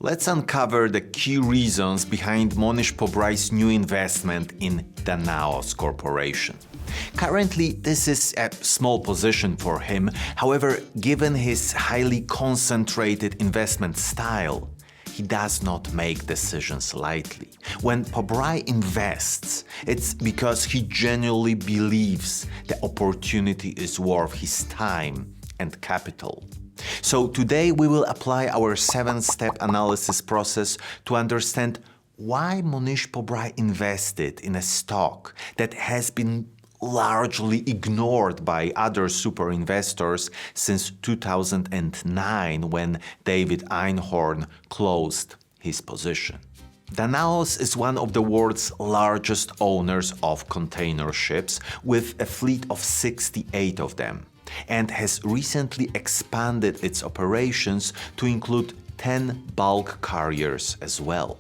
Let's uncover the key reasons behind Mohnish Pabrai's new investment in Danaos Corporation. Currently, this is a small position for him. However, given his highly concentrated investment style, he does not make decisions lightly. When Pabrai invests, it's because he genuinely believes the opportunity is worth his time and capital. So today we will apply our 7-step analysis process to understand why Mohnish Pabrai invested in a stock that has been largely ignored by other super investors since 2009 when David Einhorn closed his position. Danaos is one of the world's largest owners of container ships with a fleet of 68 of them, and has recently expanded its operations to include 10 bulk carriers as well.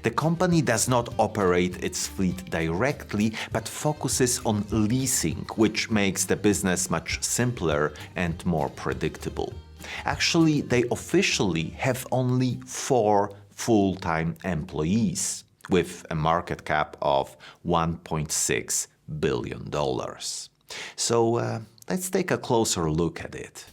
The company does not operate its fleet directly, but focuses on leasing, which makes the business much simpler and more predictable. Actually, they officially have only 4 full-time employees, with a market cap of $1.6 billion. So, let's take a closer look at it.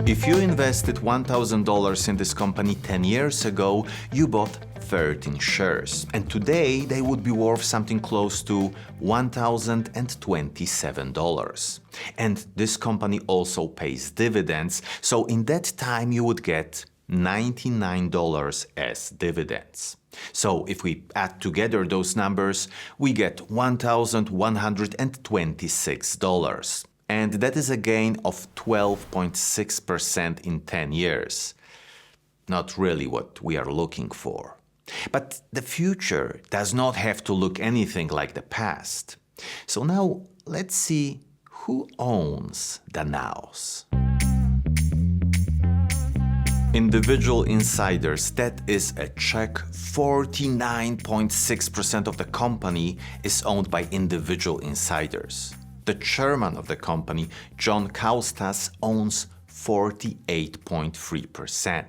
If you invested $1,000 in this company 10 years ago, you bought 13 shares, and today they would be worth something close to $1,027. And this company also pays dividends, so in that time you would get $99 as dividends. So if we add together those numbers, we get $1,126. And that is a gain of 12.6% in 10 years. Not really what we are looking for. But the future does not have to look anything like the past. So now let's see who owns Danaos. Individual insiders, that is a check. 49.6% of the company is owned by individual insiders. The chairman of the company, John Kaustas, owns 48.3%.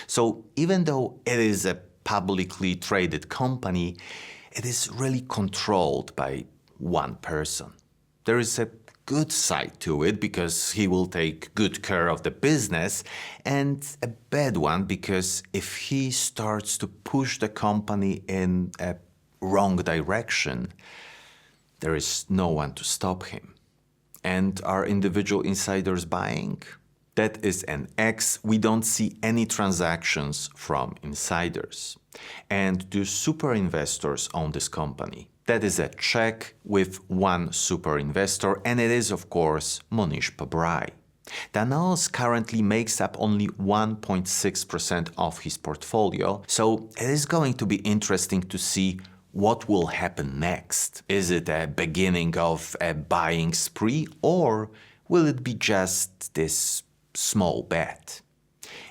So even though it is a publicly traded company, it is really controlled by one person. There is a good side to it because he will take good care of the business, and a bad one because if he starts to push the company in a wrong direction, there is no one to stop him. And are individual insiders buying? That is an X. We don't see any transactions from insiders. And do super investors own this company? That is a check with one super investor, and it is, of course, Mohnish Pabrai. Danaos currently makes up only 1.6% of his portfolio, so it is going to be interesting to see what will happen next. Is it a beginning of a buying spree, or will it be just this small bet?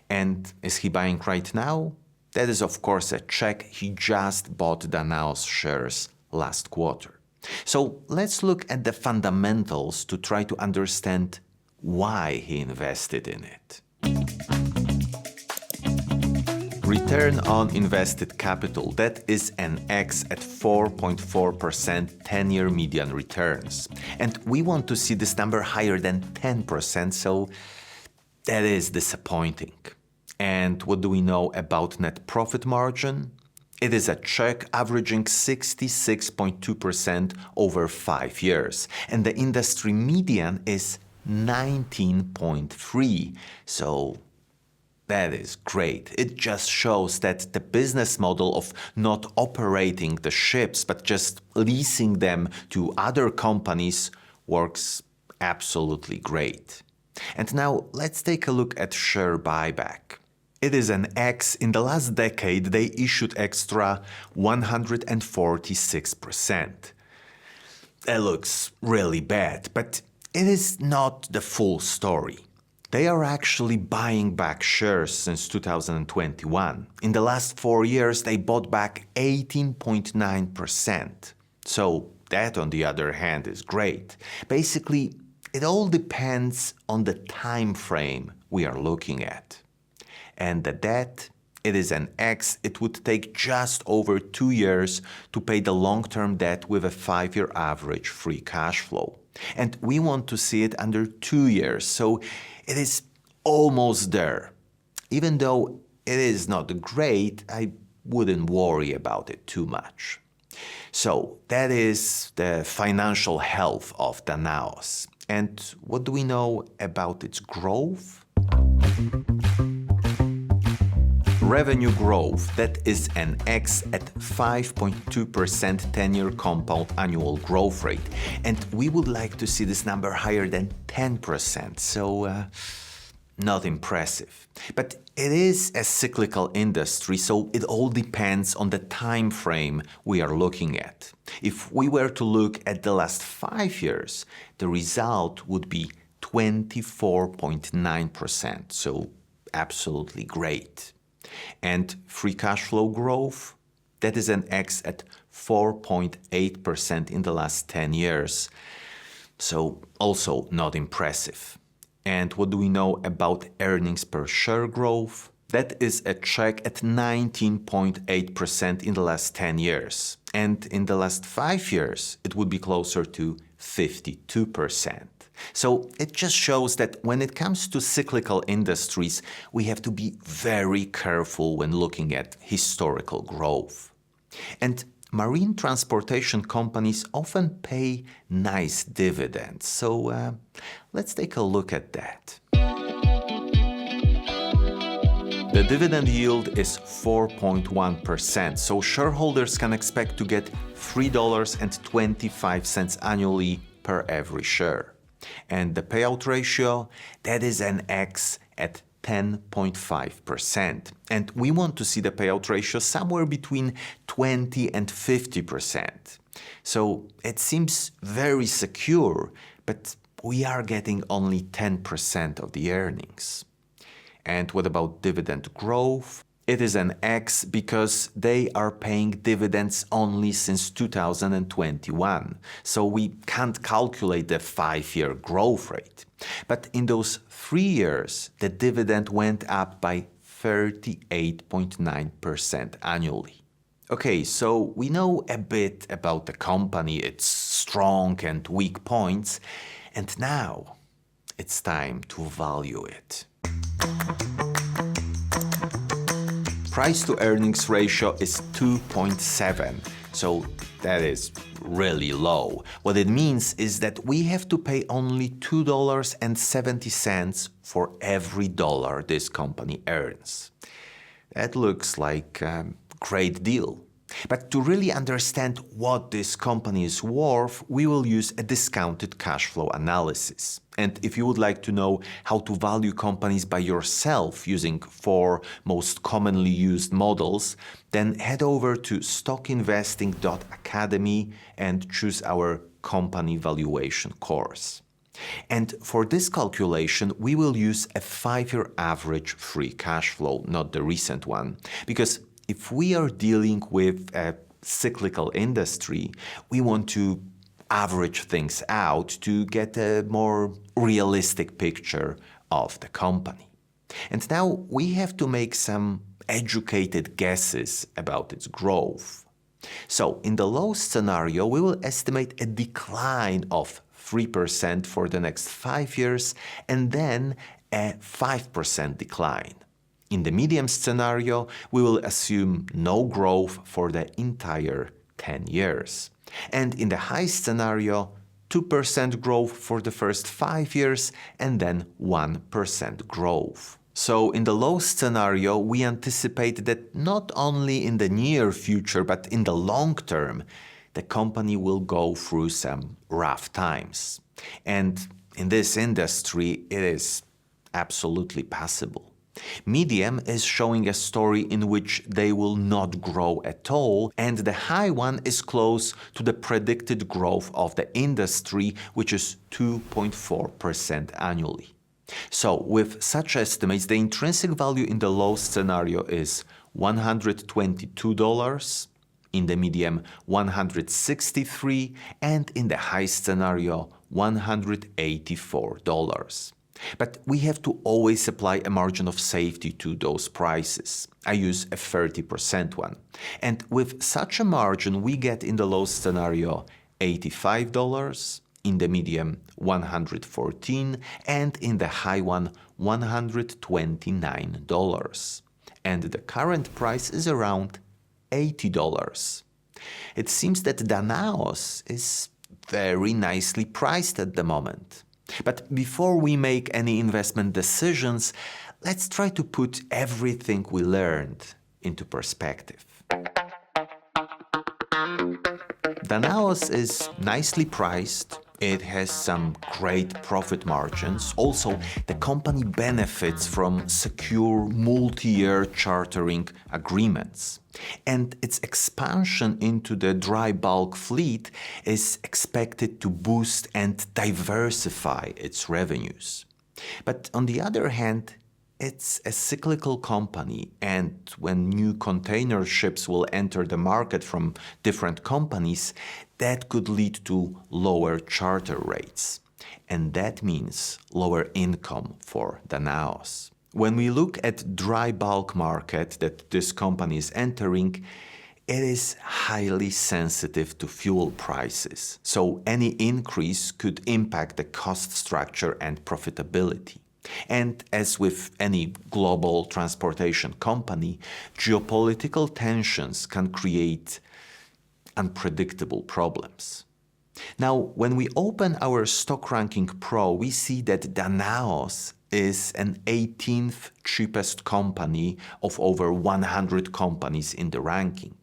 And is he buying right now? That is, of course, a check. He just bought Danaos shares last quarter. So let's look at the fundamentals to try to understand why he invested in it. Return on invested capital, that is an X at 4.4% 10-year median returns. And we want to see this number higher than 10%, so that is disappointing. And what do we know about net profit margin? It is a check averaging 66.2% over 5 years, and the industry median is 19.3%. So that is great. It just shows that the business model of not operating the ships but just leasing them to other companies works absolutely great. And now let's take a look at share buyback. It is an X. In the last decade, they issued extra 146%. That looks really bad, but it is not the full story. They are actually buying back shares since 2021. In the last 4 years, they bought back 18.9%. So that, on the other hand, is great. Basically, it all depends on the time frame we are looking at. And the debt, it is an X. It would take just over 2 years to pay the long-term debt with a 5-year average free cash flow. And we want to see it under 2 years, so it is almost there. Even though it is not great, I wouldn't worry about it too much. So that is the financial health of Danaos. And what do we know about its growth? Revenue growth, that is an X at 5.2% 10-year compound annual growth rate. And we would like to see this number higher than 10%, so not impressive. But it is a cyclical industry, so it all depends on the time frame we are looking at. If we were to look at the last 5 years, the result would be 24.9%, so absolutely great. And free cash flow growth, that is an X at 4.8% in the last 10 years, so also not impressive. And what do we know about earnings per share growth? That is a check at 19.8% in the last 10 years. And in the last 5 years, it would be closer to 52%. So it just shows that when it comes to cyclical industries, we have to be very careful when looking at historical growth. And marine transportation companies often pay nice dividends, so let's take a look at that. The dividend yield is 4.1%, so shareholders can expect to get $3.25 annually per every share. And the payout ratio, that is an X at 10.5%. And we want to see the payout ratio somewhere between 20 and 50%. So it seems very secure, but we are getting only 10% of the earnings. And what about dividend growth? It is an X because they are paying dividends only since 2021. So we can't calculate the 5-year growth rate. But in those 3 years, the dividend went up by 38.9% annually. Okay, so we know a bit about the company, its strong and weak points, and now it's time to value it. Price to earnings ratio is 2.7, so that is really low. What it means is that we have to pay only $2.70 for every dollar this company earns. That looks like a great deal. But to really understand what this company is worth, we will use a discounted cash flow analysis. And if you would like to know how to value companies by yourself using 4 most commonly used models, then head over to stockinvesting.academy and choose our company valuation course. And for this calculation, we will use a 5-year average free cash flow, not the recent one, because if we are dealing with a cyclical industry, we want to average things out to get a more realistic picture of the company. And now we have to make some educated guesses about its growth. So in the low scenario, we will estimate a decline of 3% for the next 5 years and then a 5% decline. In the medium scenario, we will assume no growth for the entire 10 years. And in the high scenario, 2% growth for the first 5 years and then 1% growth. So in the low scenario, we anticipate that not only in the near future, but in the long term, the company will go through some rough times. And in this industry, it is absolutely possible. Medium is showing a story in which they will not grow at all, and the high one is close to the predicted growth of the industry, which is 2.4% annually. So with such estimates, the intrinsic value in the low scenario is $122, in the medium $163, and in the high scenario $184. But we have to always apply a margin of safety to those prices. I use a 30% one. And with such a margin, we get in the low scenario $85, in the medium $114, and in the high one $129. And the current price is around $80. It seems that Danaos is very nicely priced at the moment. But before we make any investment decisions, let's try to put everything we learned into perspective. Danaos is nicely priced. It has some great profit margins. Also, the company benefits from secure multi-year chartering agreements. And its expansion into the dry bulk fleet is expected to boost and diversify its revenues. But on the other hand, it's a cyclical company, and when new container ships will enter the market from different companies, that could lead to lower charter rates. And that means lower income for Danaos. When we look at dry bulk market that this company is entering, it is highly sensitive to fuel prices. So any increase could impact the cost structure and profitability. And as with any global transportation company, geopolitical tensions can create unpredictable problems. Now, when we open our Stock Ranking Pro, we see that Danaos is an 18th cheapest company of over 100 companies in the ranking.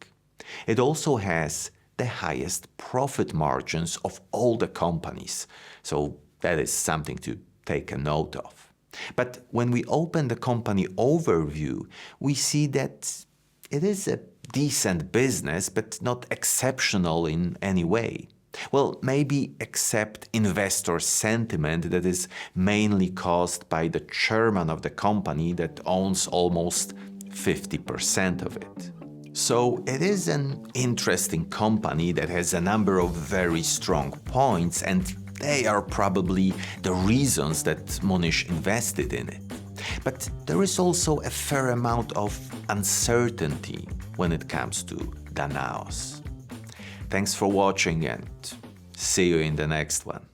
It also has the highest profit margins of all the companies, so that is something to take a note of. But when we open the company overview, we see that it is a decent business, but not exceptional in any way. Well, maybe except investor sentiment that is mainly caused by the chairman of the company that owns almost 50% of it. So it is an interesting company that has a number of very strong points, and they are probably the reasons that Mohnish invested in it. But there is also a fair amount of uncertainty when it comes to Danaos. Thanks for watching, and see you in the next one.